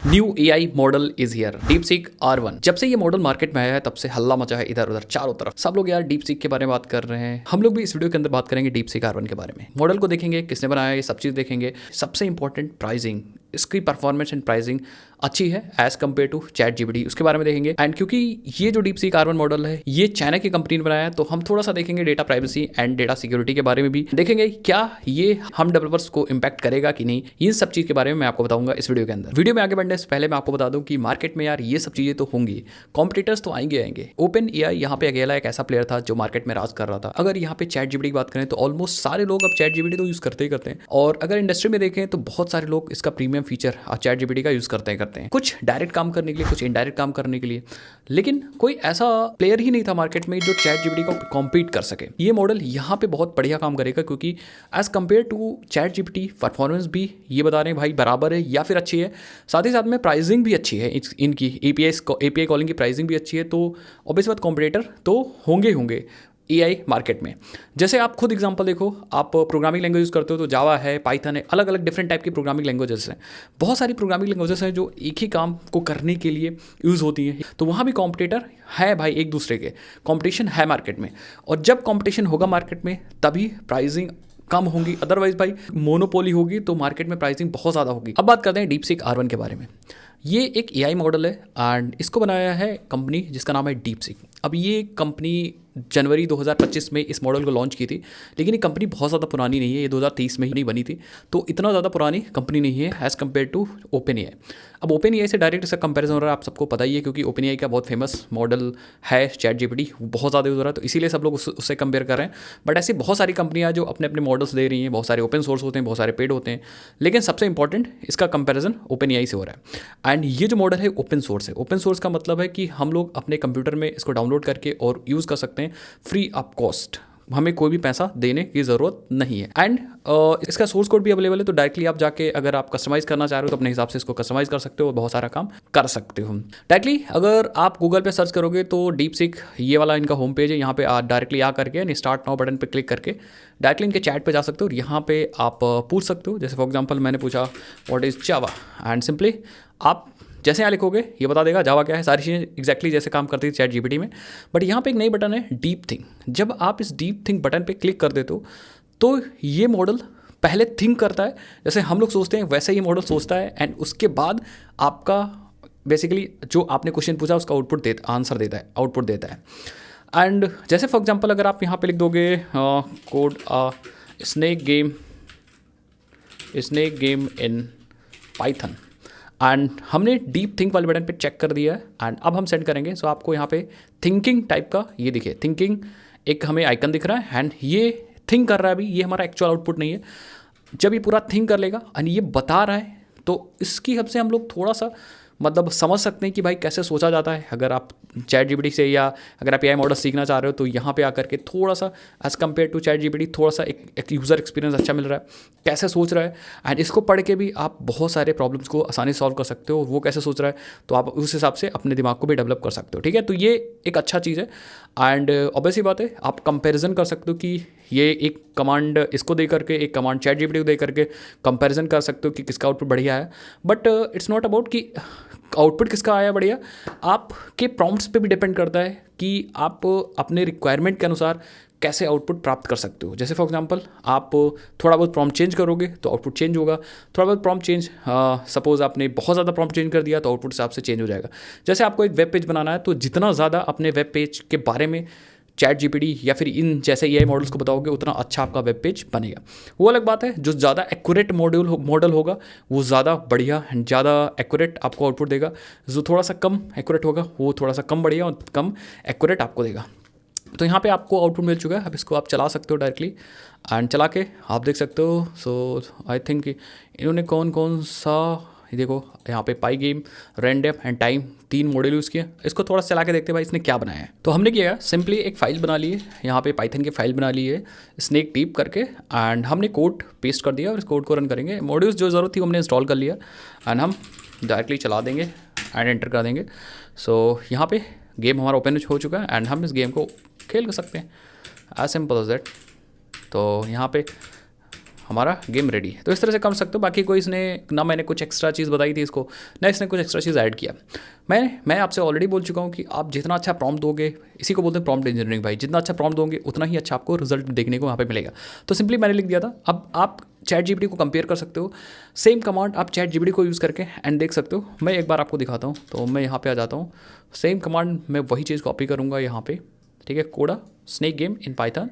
New AI model is here, DeepSeek R1। जब से ये मॉडल मार्केट में आया है तब से हल्ला मचा है इधर उधर चारों तरफ। सब लोग यार डीपसीक के बारे में बात कर रहे हैं। हम लोग भी इस वीडियो के अंदर बात करेंगे डीपसीक R1 के बारे में। मॉडल को देखेंगे, किसने बनाया, ये सब चीज़ देखेंगे। सबसे इंपॉर्टेंट प्राइसिंग, इसकी परफॉर्मेंस एंड प्राइसिंग अच्छी है एज कम्पेयर टू ChatGPT, उसके बारे में देखेंगे। एंड क्योंकि ये जो डीपसीक R1 मॉडल है ये चाइना की कंपनी ने बनाया है, तो हम थोड़ा सा देखेंगे data privacy and data security के बारे में भी देखेंगे। क्या ये हम डेवलपर्स को इम्पैक्ट करेगा कि नहीं, इन सब चीज़ के बारे में मैं आपको बताऊंगा इस वीडियो के अंदर। वीडियो में आगे बढ़ने से पहले मैं आपको बता दूं कि मार्केट में यार ये सब चीज़ें तो होंगी, कॉम्पिटिटर्स तो आएंगे। ओपन एआई यहाँ पे अकेला एक ऐसा प्लेयर था जो मार्केट में राज कर रहा था। अगर यहाँ पे ChatGPT की बात करें तो ऑलमोस्ट सारे लोग अब ChatGPT तो यूज़ करते ही करते हैं, और अगर इंडस्ट्री में देखें तो बहुत सारे लोग इसका प्रीमियम फीचर ChatGPT का यूज़ करते हैं, कुछ डायरेक्ट काम करने के लिए, कुछ इनडायरेक्ट काम करने के लिए। लेकिन कोई ऐसा प्लेयर ही नहीं था मार्केट में जो ChatGPT को कॉम्पीट कर सके। ये मॉडल यहाँ पे बहुत बढ़िया काम करेगा, क्योंकि as compare to ChatGPT performance भी ये बता रहे हैं भाई बराबर है या फिर अच्छी है। साथ ही साथ में प्राइसिंग भी अच्छी है, इनकी API कॉलिंग की प्राइसिंग भी अच्छी है। तो ऑब्वियस बात कॉम्पिटिटर तो होंगे AI मार्केट में। जैसे आप खुद एग्जांपल देखो, आप प्रोग्रामिंग लैंग्वेज यूज़ करते हो तो जावा है, पाइथन है, अलग अलग डिफरेंट टाइप की प्रोग्रामिंग लैंग्वेजेस हैं। बहुत सारी प्रोग्रामिंग लैंग्वेजेस हैं जो एक ही काम को करने के लिए यूज़ होती हैं। तो वहाँ भी कॉम्पिटिटर है भाई, एक दूसरे के कॉम्पिटिशन है मार्केट में। और जब कॉम्पिटिशन होगा मार्केट में तभी प्राइसिंग कम होंगी, अदरवाइज भाई मोनोपोली होगी तो मार्केट में प्राइसिंग बहुत ज़्यादा होगी। अब बात करते हैं डीपसीक R1 के बारे में। ये एक AI मॉडल है एंड इसको बनाया है कंपनी जिसका नाम है डीपसीक। अब ये कंपनी जनवरी 2025 में इस मॉडल को लॉन्च की थी, लेकिन ये कंपनी बहुत ज़्यादा पुरानी नहीं है, ये 2023 में ही नहीं बनी थी, तो इतना ज़्यादा पुरानी कंपनी नहीं है as compare to OpenAI. अब ओपन एआई से डायरेक्ट इसका कंपैरिजन हो रहा है, आप सबको पता ही है, क्योंकि ओपन एआई का बहुत फेमस मॉडल है ChatGPT, बहुत ज़्यादा यूज़ हो रहा है, तो इसीलिए सब लोग उससे कंपेयर कर रहे हैं। बट ऐसी बहुत सारी कंपनियाँ जो अपने अपने मॉडल्स दे रही हैं, बहुत सारे ओपन सोर्स होते हैं, बहुत सारे पेड होते हैं, लेकिन सबसे इंपॉर्टेंट इसका कंपैरिजन ओपन एआई से हो रहा है। एंड ये जो मॉडल है ओपन सोर्स है। ओपन सोर्स का मतलब है कि हम लोग अपने कंप्यूटर में इसको डाउनलोड करके और यूज़ कर सकते हैं फ्री ऑफ कॉस्ट, हमें कोई भी पैसा देने की ज़रूरत नहीं है। एंड इसका सोर्स कोड भी अवेलेबल है, तो डायरेक्टली आप जाके अगर आप कस्टमाइज़ करना चाह रहे हो तो अपने हिसाब से इसको कस्टमाइज़ कर सकते हो और बहुत सारा काम कर सकते हो डायरेक्टली। अगर आप गूगल पे सर्च करोगे तो डीपसीक ये वाला इनका होम पेज है, यहाँ पे डायरेक्टली आ करके स्टार्ट नाउ बटन पे क्लिक करके डायरेक्टली इनके चैट पे जा सकते हो और यहाँ पे आप पूछ सकते हो। जैसे फॉर एग्जाम्पल मैंने पूछा what is Java, and simply आप जैसे यहाँ लिखोगे ये बता देगा जावा क्या है, सारी चीज़ें एक्जैक्टली जैसे काम करती थी ChatGPT में। बट यहाँ पे एक नई बटन है डीप थिंक। जब आप इस डीप थिंक बटन पे क्लिक कर देते हो तो ये मॉडल पहले थिंक करता है, जैसे हम लोग सोचते हैं वैसे ही मॉडल सोचता है, एंड उसके बाद आपका बेसिकली जो आपने क्वेश्चन पूछा उसका आंसर देता है, आउटपुट देता है। एंड जैसे फॉर एग्जाम्पल अगर आप यहाँ पे लिख दोगे code snake game in Python, and हमने डीप थिंक वाले बटन पे चेक कर दिया है, एंड अब हम सेंड करेंगे। सो आपको यहाँ पे थिंकिंग टाइप का ये दिखे, थिंकिंग एक हमें आइकन दिख रहा है, एंड ये थिंक कर रहा है। अभी ये हमारा एक्चुअल आउटपुट नहीं है। जब ये पूरा थिंक कर लेगा एंड ये बता रहा है तो इसकी हद से हम लोग थोड़ा सा मतलब समझ सकते हैं कि भाई कैसे सोचा जाता है। अगर आप ChatGPT से या अगर आप AI मॉडल सीखना चाह रहे हो तो यहाँ पे आकर के थोड़ा सा एज़ कम्पेयर टू ChatGPT थोड़ा सा एक यूज़र एक्सपीरियंस अच्छा मिल रहा है, कैसे सोच रहा है। एंड इसको पढ़ के भी आप बहुत सारे प्रॉब्लम्स को आसानी से सॉल्व कर सकते हो, वो कैसे सोच रहा है तो आप उस हिसाब से अपने दिमाग को भी डेवलप कर सकते हो। ठीक है, तो ये एक अच्छा चीज़ है। एंड ऑब्वियसली बात है आप कंपेरिजन कर सकते हो कि ये एक कमांड इसको दे करके, एक कमांड ChatGPT को दे करके कंपेरिजन कर सकते हो कि किसका आउटपुट बढ़िया है। बट इट्स नॉट अबाउट कि आउटपुट किसका आया बढ़िया, आपके प्रॉम्प्ट्स पे भी डिपेंड करता है कि आप अपने रिक्वायरमेंट के अनुसार कैसे आउटपुट प्राप्त कर सकते हो। जैसे फॉर एग्जांपल आप थोड़ा बहुत प्रॉम्प्ट चेंज करोगे तो आउटपुट चेंज होगा, थोड़ा बहुत प्रॉम्प्ट चेंज सपोज आपने बहुत ज़्यादा प्रॉम्प्ट चेंज कर दिया तो आउटपुट हिसाब से चेंज हो जाएगा। जैसे आपको एक वेब पेज बनाना है तो जितना ज़्यादा अपने वेब पेज के बारे में ChatGPT या फिर इन जैसे AI मॉडल्स को बताओगे उतना अच्छा आपका वेब पेज बनेगा। वो अलग बात है, जो ज़्यादा एक्यूरेट मॉडल होगा वो ज़्यादा बढ़िया एंड ज़्यादा एक्यूरेट आपको आउटपुट देगा, जो थोड़ा सा कम एक्यूरेट होगा वो थोड़ा सा कम बढ़िया और कम एक्यूरेट आपको देगा। तो यहाँ पे आपको आउटपुट मिल चुका है। अब इसको आप चला सकते हो डायरेक्टली, एंड चला के आप देख सकते हो। सो आई थिंक इन्होंने कौन कौन सा, ये देखो यहाँ पे Pygame, random and time 3 model use किए। इसको थोड़ा सा चला के देखते हैं भाई इसने क्या बनाया है। तो हमने किया सिंपली एक फाइल बना ली है, यहाँ पे पाइथन की फाइल बना ली है स्नेक टीप करके, एंड हमने कोड पेस्ट कर दिया और इस कोड को रन करेंगे। मॉड्यूल्स जो ज़रूरत थी हमने इंस्टॉल कर लिया, एंड हम डायरेक्टली चला देंगे एंड एंटर कर देंगे। सो यहाँ पे गेम हमारा ओपन हो चुका है एंड हम इस गेम को खेल कर सकते हैं, एज सिंपल एज दैट। तो यहाँ पे हमारा गेम रेडी है। तो इस तरह से कर सकते हो। बाकी कोई इसने ना मैंने कुछ एक्स्ट्रा चीज़ बताई थी इसको, ना इसने कुछ एक्स्ट्रा चीज़ ऐड किया। मैं आपसे ऑलरेडी बोल चुका हूँ कि आप जितना अच्छा प्रॉम्प्ट दोगे, इसी को बोलते हैं प्रॉम्प्ट इंजीनियरिंग भाई, जितना अच्छा प्रॉम्प्ट दोगे उतना ही अच्छा आपको रिजल्ट देखने को वहाँ पे मिलेगा। तो सिंपली मैंने लिख दिया था। अब आप चैट जीपीटी को कंपेयर कर सकते हो, सेम कमांड आप चैट जीपीटी को यूज़ करके एंड देख सकते हो। मैं एक बार आपको दिखाता हूँ। तो मैं यहाँ पे आ जाता हूँ, सेम कमांड मैं वही चीज़ कॉपी करूँगा यहाँ पे, ठीक है, कोडा snake game in Python,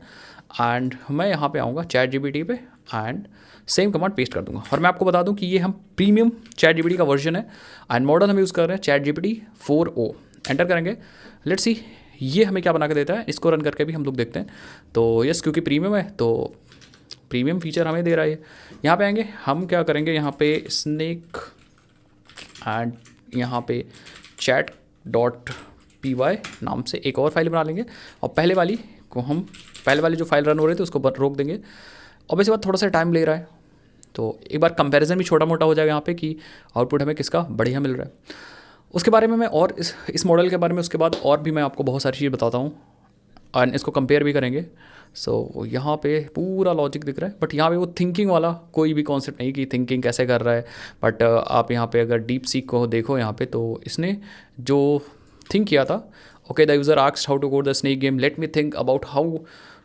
and मैं यहाँ पे आऊँगा चैट जीपीटी पे एंड सेम कमांड पेस्ट कर दूंगा। और मैं आपको बता दूं कि ये हम प्रीमियम चैट जीपीटी का वर्जन है एंड मॉडल हम यूज़ कर रहे हैं चैट जीपीटी 4o। एंटर करेंगे, लेट्स सी ये हमें क्या बना के देता है। इसको रन करके भी हम लोग देखते हैं। तो यस, क्योंकि प्रीमियम है तो प्रीमियम फीचर हमें दे रहा है। यहाँ पे आएंगे, हम क्या करेंगे, यहाँ पे स्नेक एंड यहाँ पे chat.py नाम से एक और फाइल बना लेंगे और पहले वाली जो फाइल रन हो रही थी उसको रोक देंगे। और वैसे बात थोड़ा सा टाइम ले रहा है, तो एक बार कंपैरिजन भी छोटा मोटा हो जाएगा यहाँ पे कि आउटपुट हमें किसका बढ़िया मिल रहा है। उसके बारे में मैं और इस मॉडल के बारे में उसके बाद और भी मैं आपको बहुत सारी चीज़ बताता हूँ और इसको कंपेयर भी करेंगे। सो यहाँ पे पूरा लॉजिक दिख रहा है, बट यहाँ पे वो थिंकिंग वाला कोई भी कॉन्सेप्ट नहीं कि थिंकिंग कैसे कर रहा है। बट आप यहाँ पे अगर डीप सीक को देखो यहाँ पे, तो इसने जो थिंक किया था, okay the user asked how to code the snake game, let me think about how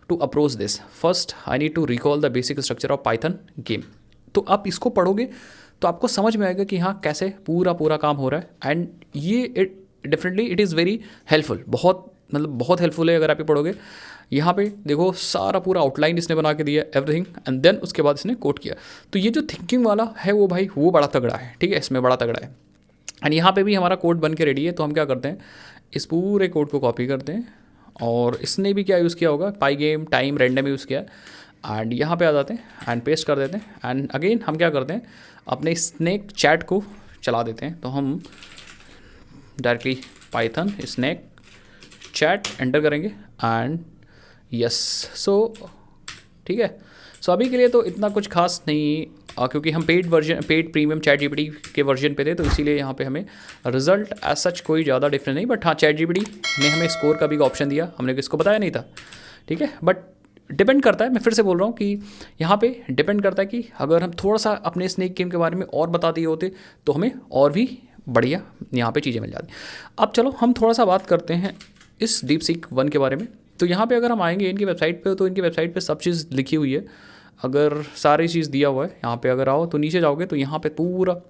to approach this, first I need to recall the basic structure of Python game. तो आप इसको पढ़ोगे तो आपको समझ में आएगा कि हाँ कैसे पूरा काम हो रहा है। एंड ये definitely it is very helpful, बहुत हेल्पफुल है अगर आप ये पढ़ोगे। यहाँ पे देखो सारा पूरा आउटलाइन इसने बना के दिया एवरीथिंग, एंड देन उसके बाद इसने कोड किया। तो ये जो थिंकिंग वाला है वो भाई वो बड़ा तगड़ा है, ठीक है, इसमें बड़ा तगड़ा है। एंड यहाँ पे भी हमारा कोड बन के रेडी है। तो हम क्या करते हैं, इस पूरे कोड को कॉपी करते हैं और इसने भी क्या यूज़ किया होगा, पाई गेम टाइम रैंडम यूज़ किया, एंड यहाँ पे आ जाते हैं एंड पेस्ट कर देते हैं। एंड अगेन हम क्या करते हैं, अपने स्नेक चैट को चला देते हैं। तो हम directly Python snake chat enter करेंगे एंड यस, सो ठीक है। सो अभी के लिए तो इतना कुछ खास नहीं, क्योंकि हम पेड प्रीमियम चैट जीपीटी के वर्जन पे थे, तो इसीलिए यहाँ पे हमें रिजल्ट एज सच कोई ज़्यादा डिफरेंस नहीं। बट हाँ, चैट जीपीटी ने हमें स्कोर का भी ऑप्शन दिया, हमने किसको बताया नहीं था, ठीक है। बट डिपेंड करता है, मैं फिर से बोल रहा हूँ कि यहाँ पे डिपेंड करता है कि अगर हम थोड़ा सा अपने स्नेक गेम के बारे में और बता दिए होते तो हमें और भी बढ़िया यहाँ पे चीज़ें मिल जाती। अब चलो हम थोड़ा सा बात करते हैं इस DeepSeek 1 के बारे में। तो यहाँ पे अगर हम आएंगे इनकी वेबसाइट पे, तो इनकी वेबसाइट पे सब चीज़ लिखी हुई है, अगर सारी चीज़ दिया हुआ है। यहाँ पे अगर आओ तो नीचे जाओगे तो यहाँ पे पूरा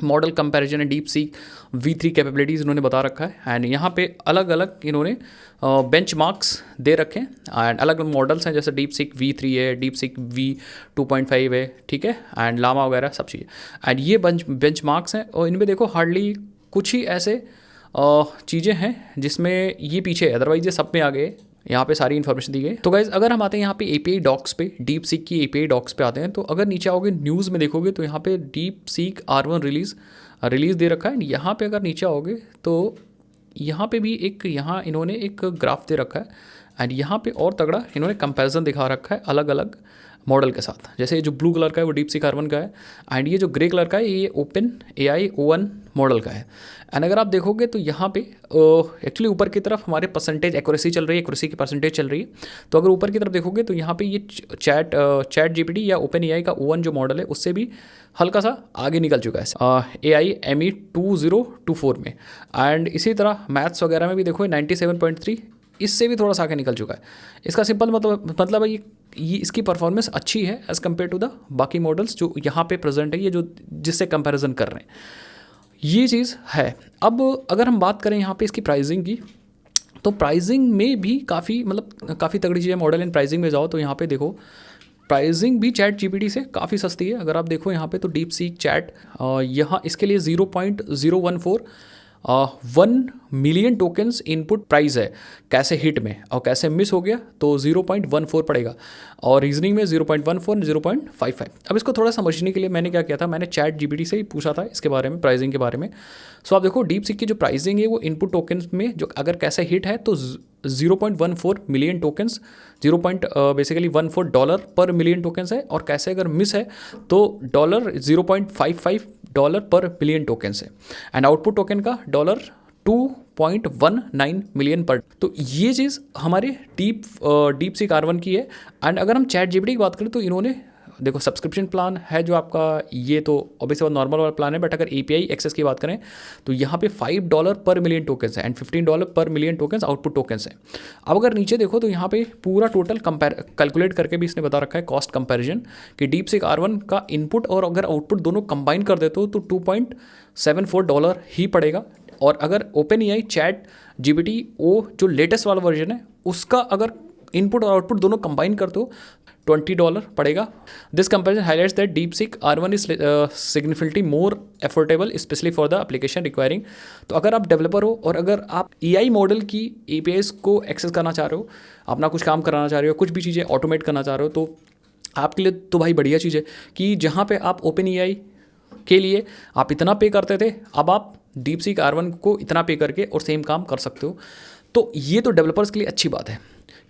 मॉडल कंपैरिजन है, DeepSeek V3 कैपेबिलिटीज़ इन्होंने बता रखा है। एंड यहाँ पे अलग अलग इन्होंने बेंचमार्क्स दे रखे हैं एंड अलग अलग मॉडल्स हैं, जैसे DeepSeek V3 है, DeepSeek V2.5 है, ठीक है, एंड लामा वगैरह सब चीज़ें। एंड ये बेंचमार्क्स हैं और इनमें देखो हार्डली कुछ ही ऐसे चीज़ें हैं जिसमें ये पीछे है, अदरवाइज ये सब में आ गए। यहाँ पे सारी इन्फॉर्मेशन दी गई। तो गाइज अगर हम आते हैं यहाँ पे API डॉक्स पे, DeepSeek की API डॉक्स पे आते हैं, तो अगर नीचे आओगे न्यूज़ में देखोगे तो यहाँ पे DeepSeek R1 रिलीज़ दे रखा है। यहाँ पे अगर नीचे आओगे तो यहाँ पे भी यहाँ इन्होंने एक ग्राफ दे रखा है एंड यहाँ पे और तगड़ा इन्होंने कंपैरिजन दिखा रखा है अलग अलग मॉडल के साथ। जैसे ये जो ब्लू कलर का है वो DeepSeek R1 का है एंड ये जो ग्रे कलर का है ये OpenAI O1 मॉडल का है। एंड अगर आप देखोगे तो यहाँ पे एक्चुअली ऊपर की तरफ हमारे परसेंटेज एक्यूरेसी चल रही है, एक्यूरेसी की परसेंटेज चल रही है। तो अगर ऊपर की तरफ देखोगे तो यहाँ पे ये चैट जीपीटी या OpenAI का O1 जो मॉडल है उससे भी हल्का सा आगे निकल चुका है AI ME 2024 में। एंड इसी तरह मैथ्स वगैरह में भी देखो 97.3 इससे भी थोड़ा सा आगे निकल चुका है। इसका सिंपल मतलब है ये इसकी परफॉर्मेंस अच्छी है एज़ कम्पेयर टू द बाकी मॉडल्स जो यहाँ पे प्रेजेंट है, ये जो जिससे कंपैरिजन कर रहे हैं, ये चीज़ है। अब अगर हम बात करें यहाँ पे इसकी प्राइसिंग की, तो प्राइसिंग में भी काफ़ी तगड़ी चीज़ है। मॉडल इन प्राइसिंग में जाओ तो यहाँ पे देखो प्राइसिंग भी चैट जीपीटी से काफ़ी सस्ती है। अगर आप देखो यहाँ पे तो DeepSeek चैट यहाँ इसके लिए 0.014 1 मिलियन टोकन्स इनपुट प्राइस है, कैसे हिट में और कैसे मिस हो गया तो 0.14 पड़ेगा, और रीजनिंग में 0.14 0.55। अब इसको थोड़ा समझने के लिए मैंने क्या किया था, मैंने चैट जीपीटी से ही पूछा था इसके बारे में, प्राइसिंग के बारे में। सो आप देखो DeepSeek की जो प्राइसिंग है वो इनपुट टोकन्स में जो अगर कैसे हिट है तो 0.14 मिलियन टोकन्स, बेसिकली $14 पर मिलियन टोकन्स है, और कैसे अगर मिस है तो $0.55 पर मिलियन टोकन्स है, एंड आउटपुट टोकन का $2.19 मिलियन पर। तो ये चीज़ हमारे DeepSeek R1 की है। एंड अगर हम चैट जीपीटी की बात करें तो इन्होंने देखो सब्सक्रिप्शन प्लान है जो आपका, ये तो ऑब्वियसली नॉर्मल वाला प्लान है, बट अगर API एक्सेस की बात करें तो यहाँ पे $5 पर मिलियन टोकन्स है एंड $15 पर मिलियन टोकन्स आउटपुट टोकन्स है। अब अगर नीचे देखो तो यहाँ पे पूरा टोटल कैलकुलेट करके भी इसने बता रखा है कॉस्ट कंपैरिजन कि DeepSeek R1 का इनपुट और अगर आउटपुट दोनों कंबाइन कर देते हो तो $2.74 ही पड़ेगा। और अगर OpenAI ChatGPT ओ जो लेटेस्ट वाला वर्जन है उसका अगर इनपुट और आउटपुट दोनों कंबाइन करते हो $20 पड़ेगा। This comparison highlights that DeepSeek R1 is significantly more affordable specially for the application requiring. तो अगर आप डेवलपर हो और अगर आप AI मॉडल की APIs को एक्सेस करना चाह रहे हो, अपना कुछ काम कराना चाह रहे हो, कुछ भी चीज़ें ऑटोमेट करना चाह रहे हो, तो आपके लिए तो भाई बढ़िया चीज़ है कि जहाँ पे आप OpenAI के लिए आप इतना पे करते थे, अब आप DeepSeek R1 को इतना पे करके और सेम काम कर सकते हो। तो ये तो डेवलपर्स के लिए अच्छी बात है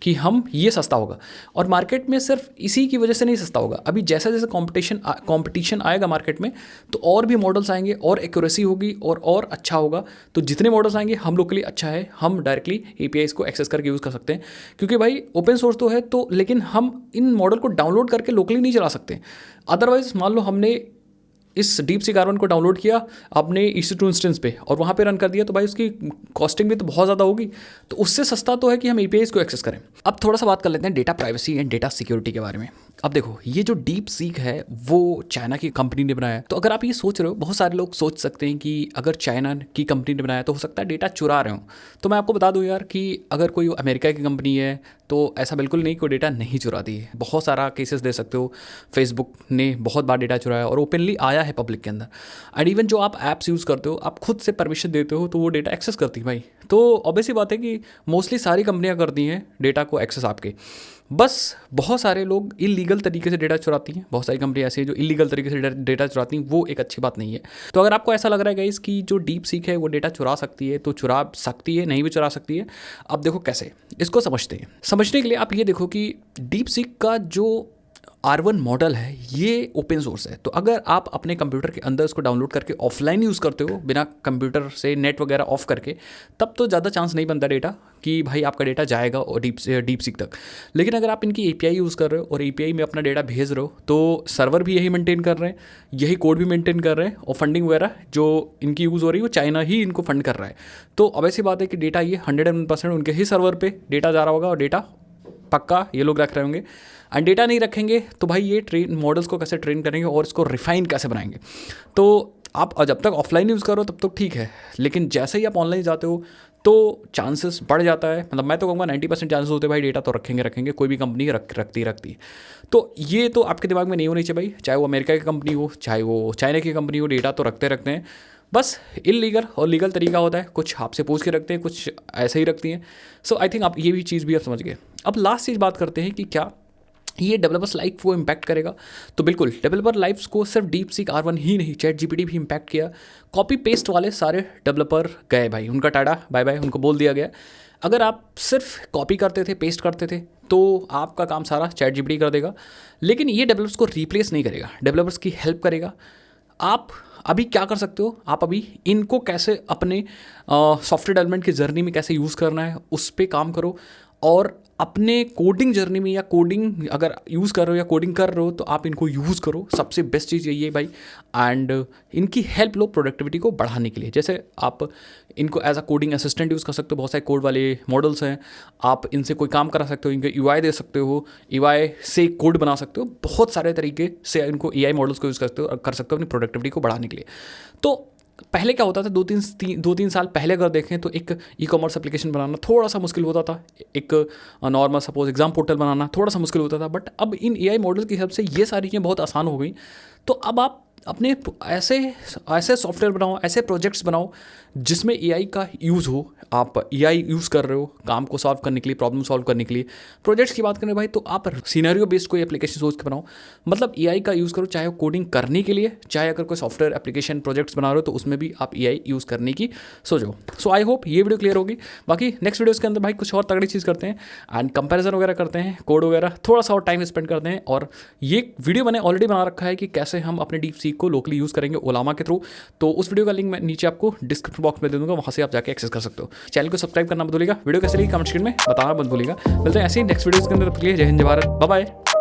कि हम ये सस्ता होगा। और मार्केट में सिर्फ इसी की वजह से नहीं सस्ता होगा, अभी जैसा जैसा कंपटीशन आएगा मार्केट में तो और भी मॉडल्स आएंगे और एक्यूरेसी होगी और अच्छा होगा। तो जितने मॉडल्स आएंगे हम लोग के लिए अच्छा है, हम डायरेक्टली APIs को एक्सेस करके यूज़ कर सकते हैं। क्योंकि भाई ओपन सोर्स तो है तो, लेकिन हम इन मॉडल को डाउनलोड करके लोकली नहीं चला सकते। अदरवाइज मान लो हमने इस DeepSeek R1 को डाउनलोड किया अपने EC2 इंस्टेंस पे और वहाँ पे रन कर दिया, तो भाई उसकी कॉस्टिंग भी तो बहुत ज़्यादा होगी। तो उससे सस्ता तो है कि हम APIs को एक्सेस करें। अब थोड़ा सा बात कर लेते हैं data privacy and data security के बारे में। अब देखो ये जो DeepSeek है वो चाइना की कंपनी ने बनाया है। तो अगर आप ये सोच रहे हो, बहुत सारे लोग सोच सकते हैं कि अगर चाइना की कंपनी ने बनाया तो हो सकता है डेटा चुरा रहे हो। तो मैं आपको बता दूं यार कि अगर कोई अमेरिका की कंपनी है तो ऐसा बिल्कुल नहीं, कोई डेटा नहीं चुराती है। बहुत सारा केसेस दे सकते हो, फेसबुक ने बहुत बार डेटा चुराया और ओपनली आया है पब्लिक के अंदर। एंड इवन जो आप ऐप्स यूज़ करते हो, आप खुद से परमिशन देते हो तो वो डेटा एक्सेस करती है भाई। तो ऑब्वियसली बात है कि मोस्टली सारी कंपनियां करती हैं डेटा को एक्सेस आपके। बस बहुत सारे लोग इलीगल तरीके से डेटा चुराती हैं, बहुत सारी कंपनी ऐसी है जो इलीगल तरीके से डेटा चुराती हैं, वो एक अच्छी बात नहीं है। तो अगर आपको ऐसा लग रहा है गाइस कि जो DeepSeek है वो डेटा चुरा सकती है, तो चुरा सकती है, नहीं भी चुरा सकती है। अब देखो कैसे इसको समझते हैं। समझने के लिए आप ये देखो कि DeepSeek का जो R1 मॉडल है ये ओपन सोर्स है। तो अगर आप अपने कंप्यूटर के अंदर इसको डाउनलोड करके ऑफलाइन यूज़ करते हो बिना कंप्यूटर से नेट वगैरह ऑफ करके, तब तो ज़्यादा चांस नहीं बनता डेटा कि भाई आपका डेटा जाएगा और DeepSeek तक। लेकिन अगर आप इनकी API यूज़ कर रहे हो और API में अपना डेटा भेज रहे हो, तो सर्वर भी यही मेंटेन कर रहे हैं, यही कोड भी मेंटेन कर रहे हैं, और फंडिंग वगैरह जो इनकी यूज़ हो रही है वो चाइना ही इनको फंड कर रहा है। तो अब ऐसी बात है कि डेटा ये 101% उनके ही सर्वर पर डेटा जा रहा होगा और डेटा पक्का ये लोग रख रहे होंगे। एंड डेटा नहीं रखेंगे तो भाई ये ट्रेन मॉडल्स को कैसे ट्रेन करेंगे और इसको रिफाइन कैसे बनाएंगे। तो आप जब तक ऑफलाइन यूज़ करो तब तक ठीक है, लेकिन जैसे ही आप ऑनलाइन जाते हो तो चांसेस बढ़ जाता है। मतलब मैं तो कहूँगा 90% चांसेस होते हैं भाई डेटा तो रखेंगे, कोई भी कंपनी रखती है। तो ये तो आपके दिमाग में नहीं होनी चाहिए भाई, चाहे वो अमेरिका की कंपनी हो चाहे वो चाइना की कंपनी हो, डेटा तो रखते हैं। बस इलीगल और लीगल तरीका होता है, कुछ आपसे पूछ के रखते हैं, कुछ ऐसे ही रखती हैं। सो आई थिंक आप ये भी चीज़ भी आप समझ गए। अब लास्ट चीज़ बात करते हैं कि क्या ये डेवलपर्स लाइफ को इम्पैक्ट करेगा। तो बिल्कुल डेवलपर लाइफ्स को सिर्फ DeepSeek R1 ही नहीं, ChatGPT भी इम्पैक्ट किया। कॉपी पेस्ट वाले सारे डेवलपर गए भाई, उनका टाटा बाय बाय, उनको बोल दिया गया। अगर आप सिर्फ कॉपी करते थे, पेस्ट करते थे, तो आपका काम सारा ChatGPT कर देगा। लेकिन ये डेवलपर्स को रिप्लेस नहीं करेगा, डेवलपर्स की हेल्प करेगा। आप अभी क्या कर सकते हो, आप अभी इनको कैसे अपने सॉफ्टवेयर डेवलपमेंट की जर्नी में कैसे यूज़ करना है उस पर काम करो। और अपने कोडिंग जर्नी में या कोडिंग अगर यूज़ कर रहे हो या कोडिंग कर रहे हो तो आप इनको यूज़ करो। सबसे बेस्ट चीज़ यही है भाई। एंड इनकी हेल्प लो प्रोडक्टिविटी को बढ़ाने के लिए। जैसे आप इनको as a coding assistant use कर सकते हो, बहुत सारे कोड वाले मॉडल्स हैं, आप इनसे कोई काम करा सकते हो, इनके UI दे सकते हो, UI से कोड बना सकते हो। बहुत सारे तरीके से इनको AI मॉडल्स को यूज़ कर सकते हो अपनी प्रोडक्टिविटी को बढ़ाने के लिए। तो पहले क्या होता था, दो तीन साल पहले अगर देखें तो एक ई-कॉमर्स एप्लीकेशन बनाना थोड़ा सा मुश्किल होता था, एक नॉर्मल सपोज एग्जाम पोर्टल बनाना थोड़ा सा मुश्किल होता था। बट अब इन AI मॉडल की हेल्प से ये सारी चीज़ें बहुत आसान हो गई। तो अब आप अपने ऐसे सॉफ्टवेयर बनाओ, ऐसे प्रोजेक्ट्स बनाओ जिसमें AI का यूज़ हो। आप AI यूज़ कर रहे हो काम को सॉल्व करने के लिए, प्रॉब्लम सॉल्व करने के लिए। प्रोजेक्ट्स की बात करें भाई तो आप सिनेरियो बेस्ड कोई एप्लीकेशन सोच के बनाओ। मतलब AI का यूज़ करो, चाहे वो कोडिंग करने के लिए, चाहे अगर कोई सॉफ्टवेयर एप्लीकेशन प्रोजेक्ट्स बना रहे हो तो उसमें भी आप AI यूज़ करने की सोचो। सो आई होप ये वीडियो क्लियर होगी। बाकी नेक्स्ट वीडियोज़ के अंदर भाई कुछ और तगड़ी चीज़ करते हैं एंड कंपैरिजन वगैरह करते हैं, कोड वगैरह थोड़ा सा और टाइम स्पेंड करते हैं। और ये वीडियो मैंने ऑलरेडी बना रखा है कि कैसे हम अपने DeepSeek को लोकली यूज़ करेंगे ओलामा के थ्रू। तो उस वीडियो का लिंक मैं नीचे आपको डिस्क्रिप्शन बॉक्स में दे दूँगा, वहाँ से आप जाके एक्सेस कर सकते हो। चैनल को सब्सक्राइब करना मत भूलिएगा, वीडियो कैसे लगी कमेंट सेक्शन में बताना मत भूलिएगा। मिलते हैं ऐसे ही नेक्स्ट वीडियोज़ के अंदर। जय हिंद, जय भारत, बाय बाय।